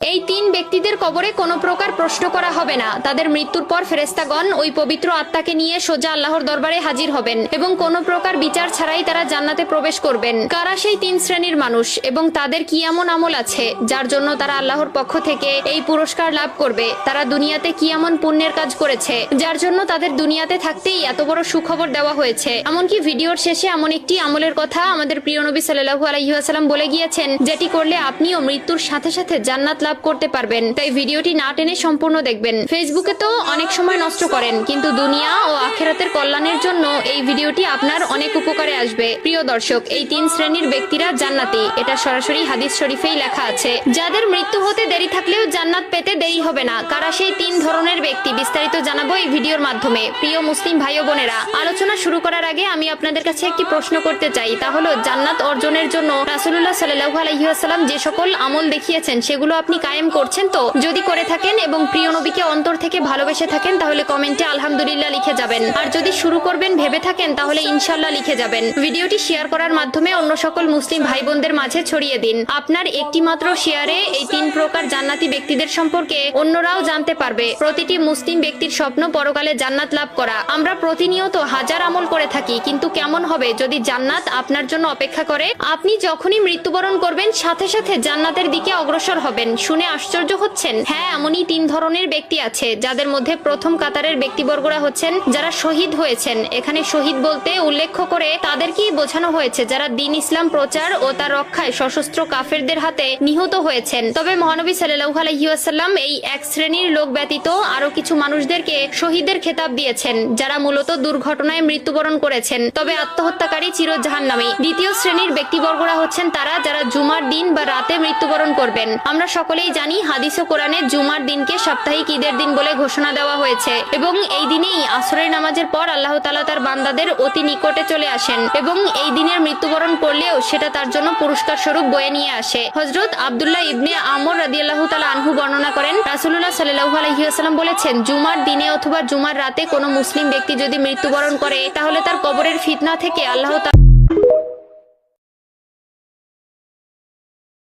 এই তিন ব্যক্তিদের কবরে কোনো প্রকার প্রশ্ন করা হবে না। তাদের মৃত্যুর পর ফেরেশতাগণ ওই পবিত্র আত্মাকে নিয়ে সোজা আল্লাহর দরবারে হাজির হবেন এবং কোনো প্রকার বিচার ছাড়াই তারা জান্নাতে প্রবেশ করবেন। কারা সেই তিন শ্রেণীর মানুষ এবং তাদের কি এমন আমল আছে যার জন্য তারা আল্লাহর পক্ষ থেকে এই পুরস্কার লাভ করবে? তারা দুনিয়াতে কি এমন পুণ্যের কাজ করেছে যার জন্য তাদের দুনিয়াতে থাকতেই এত বড় সুখবর দেওয়া হয়েছে? এমনকি ভিডিওর শেষে এমন একটি আমলের কথা আমাদের প্রিয় নবী সাল্লাল্লাহু আলাইহি ওয়াসাল্লাম বলে গিয়েছেন, যেটি করলে আপনিও মৃত্যুর সাথে সাথে জান্নাত লাভ করতে পারবেন। তাই ভিডিওটি না টেনে সম্পূর্ণ দেখবেন। ফেসবুকে তো অনেক সময় নষ্ট করেন, কিন্তু দুনিয়া ও আখিরাতের কল্যাণের জন্য এই ভিডিওটি আপনার অনেক উপকারে আসবে। প্রিয় দর্শক, এই তিন শ্রেণীর ব্যক্তিরা জান্নাতি, এটা সরাসরি হাদিস শরীফেই লেখা আছে। যাদের মৃত্যু হতে দেরি থাকলেও জান্নাত পেতে দেরি হবে না। কারা সেই তিন ধরনের ব্যক্তি বিস্তারিত জানাবো এই ভিডিওর মাধ্যমে। প্রিয় মুসলিম ভাই ও বোনেরা, আলোচনা শুরু করার আগে আমি আপনাদের কাছে একটি প্রশ্ন করতে চাই, তা হলো জান্নাত অর্জনের জন্য রাসূলুল্লাহ সাল্লাল্লাহু আলাইহি ওয়াসাল্লাম যে সকল আমল দেখিয়েছেন সেগুলো আপনি কায়েম করছেন তো? যদি করে থাকেন এবং প্রিয় নবীকে অন্তর থেকে ভালোবেসে থাকেন তাহলে কমেন্টে আলহামদুলিল্লাহ লিখে যাবেন। আর যদি শুরু করবেন ভেবে থাকেন তাহলে ইনশাআল্লাহ লিখে যাবেন। ভিডিওটি শেয়ার করার মাধ্যমে অন্য সকল মুসলিম ভাই বোনদের মাঝে ছড়িয়ে দিন। আপনার একটি মাত্র শেয়ারে এই তিন প্রকার জান্নাতি ব্যক্তিদের সম্পর্কে অন্যরাও জানতে পারবে। প্রতিটি মুসলিম ব্যক্তির স্বপ্ন পরকালে জান্নাত লাভ করা। আমরা প্রতিনিয়ত হাজার আমল করে থাকি, কিন্তু কেমন হবে যদি জান্নাত আপনার জন্য অপেক্ষা করে? আপনি যখনই মৃত্যুবরণ করবেন সাথে সাথে জান্নাতের দিকে অগ্রসর হবেন। শুনে আশ্চর্য হচ্ছেন? হ্যাঁ, এমনই তিন ধরনের ব্যক্তি আছে, যাদের মধ্যে প্রথম কাতারের ব্যক্তিবর্গরা হচ্ছেন যারা শহীদ হয়েছেন। এখানে শহীদ বলতে উল্লেখ করে তাদেরকেই বোঝানো হয়েছে যারা দ্বীন ইসলাম প্রচার ও তার রক্ষায় সশস্ত্র কাফেরদের হাতে নিহত হয়েছেন। তবে মহানবী সাল্লাল্লাহু আলাইহি ওয়াসাল্লাম এই এক শ্রেণীর লোক ব্যতীত আরো কিছু মানুষদেরকে শহীদের খেতাব দিয়েছেন, যারা মূলত দুর্ঘটনায় মৃত্যুবরণ করেছেন, তবে আত্মহত্যাকারী চির জাহান্নামী। দ্বিতীয় শ্রেণীর ব্যক্তিবর্গরা হচ্ছেন তারা যারা জুমার দিন বা রাতে মৃত্যুবরণ করবেন। আমরা সকলেই জানি হাদিস ও কোরআনে জুমার দিনকে সাপ্তাহিক ঈদের দিন বলে ঘোষণা দেওয়া হয়েছে এবং এই দিনেই আসরের নামাজের পর আল্লাহ তাআলা তার বান্দাদের অতি নিকটে চলে আসেন এবং এই দিনের মৃত্যুবরণ করলেও সেটা তার জন্য পুরস্কার স্বরূপ বয়ে নিয়ে আসে। হযরত আব্দুল্লাহ ইবনে আমর রাদিয়াল্লাহু তাআলা আনহু বর্ণনা করেন, রাসূলুল্লাহ সাল্লাল্লাহু আলাইহি ওয়াসাল্লাম বলেছেন, জুমার দিনে অথবা জুমার রাতে কোনো মুসলিম ব্যক্তি যদি মৃত্যুবরণ করে তাহলে তার কবরের ফিতনা থেকে আল্লাহ